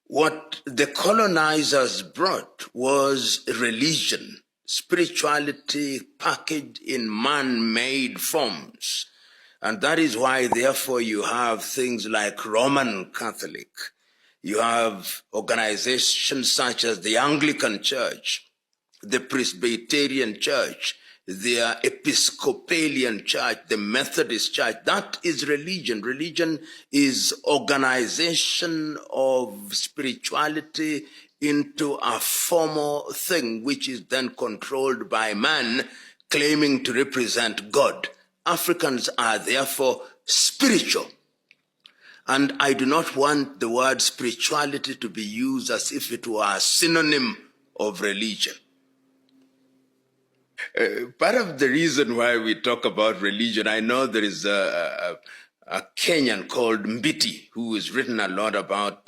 What the colonizers brought was religion, spirituality packaged in man-made forms. And that is why, therefore, you have things like Roman Catholic. You have organizations such as the Anglican Church, the Presbyterian Church, the Episcopalian Church, the Methodist Church. That is religion. Religion is organization of spirituality into a formal thing, which is then controlled by man, claiming to represent God. Africans are therefore spiritual. And I do not want the word spirituality to be used as if it were a synonym of religion. Part of the reason why we talk about religion, I know there is a Kenyan called Mbiti who has written a lot about